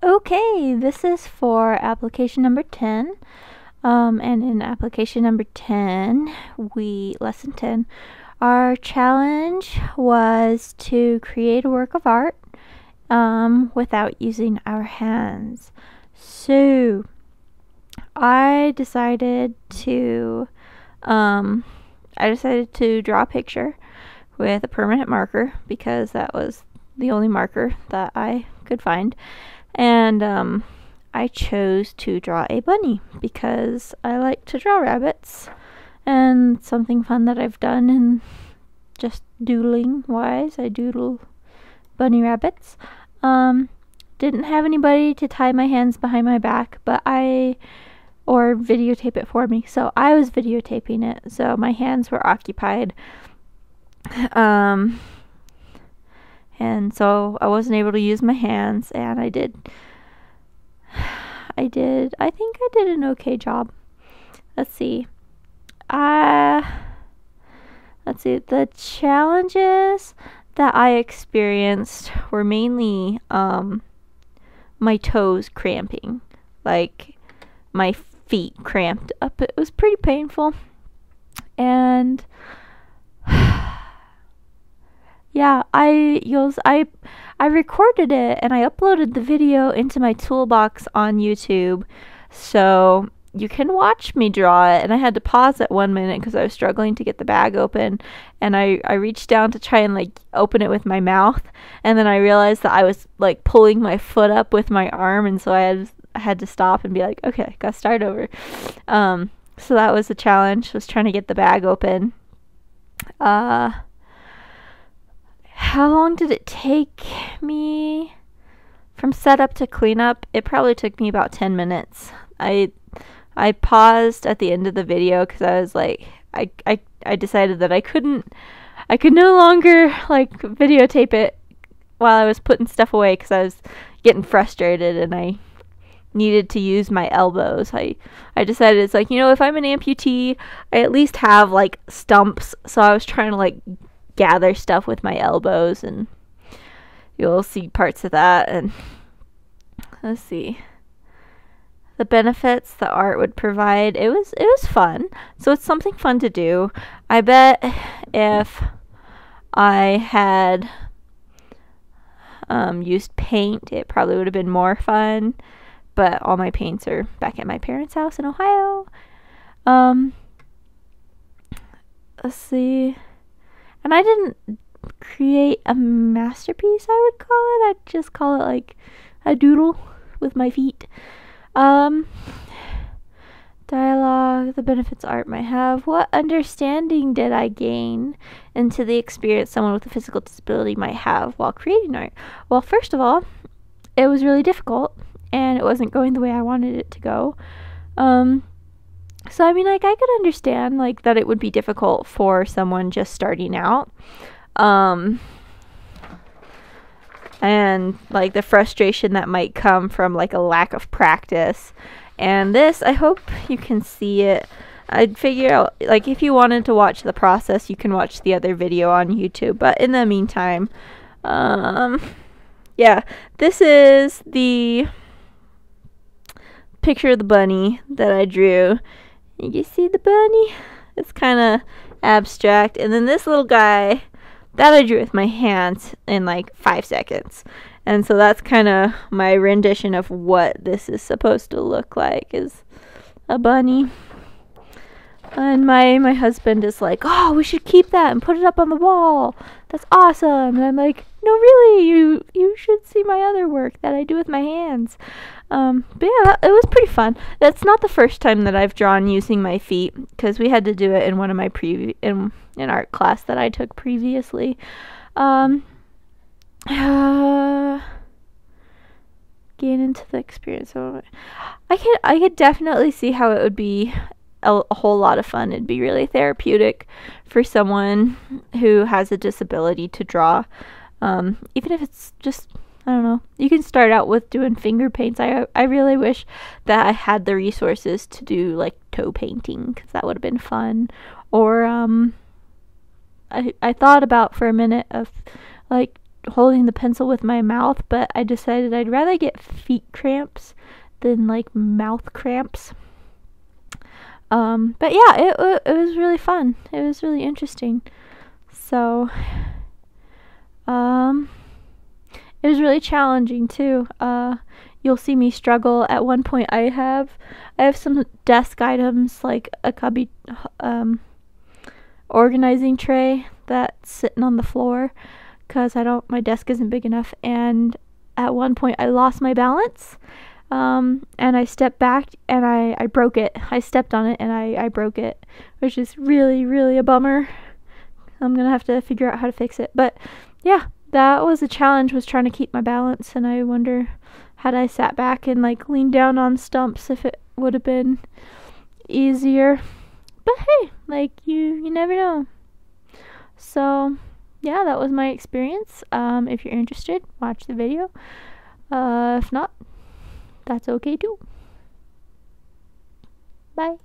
Okay, this is for application number 10. And in application number 10, lesson 10, our challenge was to create a work of art without using our hands. So I decided to draw a picture with a permanent marker because that was the only marker that I could find. And I chose to draw a bunny because I like to draw rabbits, and something fun that I've done in just doodling wise, I doodle bunny rabbits. Didn't have anybody to tie my hands behind my back, or videotape it for me, so I was videotaping it, so my hands were occupied. And so I wasn't able to use my hands, and I think I did an okay job. Let's see, the challenges that I experienced were mainly, my toes cramping, like my feet cramped up. It was pretty painful, and yeah, I recorded it and I uploaded the video into my toolbox on YouTube, so you can watch me draw it. And I had to pause at 1 minute because I was struggling to get the bag open, and I reached down to try and like open it with my mouth, and then I realized that I was like pulling my foot up with my arm, and so I had to stop and be like, okay, gotta start over. So that was the challenge, was trying to get the bag open. How long did it take me from setup to cleanup? It probably took me about 10 minutes. I paused at the end of the video because I was like, I decided that I could no longer like videotape it while I was putting stuff away because I was getting frustrated and I needed to use my elbows. I decided, it's like, if I'm an amputee, I at least have like stumps, so I was trying to like gather stuff with my elbows, and you'll see parts of that. And let's see, the benefits the art would provide. It was fun, so it's something fun to do. I bet if I had used paint, it probably would have been more fun, but all my paints are back at my parents' house in Ohio. Let's see, and I didn't create a masterpiece, I would call it. I'd just call it like a doodle with my feet. Dialogue, the benefits art might have. What understanding did I gain into the experience someone with a physical disability might have while creating art? Well, first of all, it was really difficult, and it wasn't going the way I wanted it to go. So I mean, like, I could understand like that it would be difficult for someone just starting out. And like the frustration that might come from like a lack of practice. And this, I hope you can see it. I'd figure out, like, if you wanted to watch the process, you can watch the other video on YouTube. But in the meantime, yeah, this is the picture of the bunny that I drew. You see the bunny? It's kind of abstract. And then this little guy that I drew with my hands in like 5 seconds. And so that's kind of my rendition of what this is supposed to look like, is a bunny. And my husband is like, oh, we should keep that and put it up on the wall. That's awesome. And I'm like, no, really, you should see my other work that I do with my hands. But yeah, it was pretty fun. That's not the first time that I've drawn using my feet, because we had to do it in one of my in art class that I took previously. Gain into the experience. I could definitely see how it would be a whole lot of fun. It'd be really therapeutic for someone who has a disability to draw. Even if it's just, I don't know, you can start out with doing finger paints. I really wish that I had the resources to do like toe painting, because that would have been fun. Or I thought about for a minute of like holding the pencil with my mouth, but I decided I'd rather get feet cramps than like mouth cramps. But yeah, it was really fun. It was really interesting. So, it was really challenging too. You'll see me struggle. At one point, I have some desk items like a cubby, organizing tray that's sitting on the floor because my desk isn't big enough. And at one point, I lost my balance. And I stepped back and I broke it. I stepped on it and I broke it, which is really, really a bummer. I'm gonna have to figure out how to fix it. But yeah, that was a challenge, was trying to keep my balance, and I wonder had I sat back and like leaned down on stumps if it would have been easier. But hey, like you never know. So yeah, that was my experience. If you're interested, watch the video. If not, that's okay too. Bye.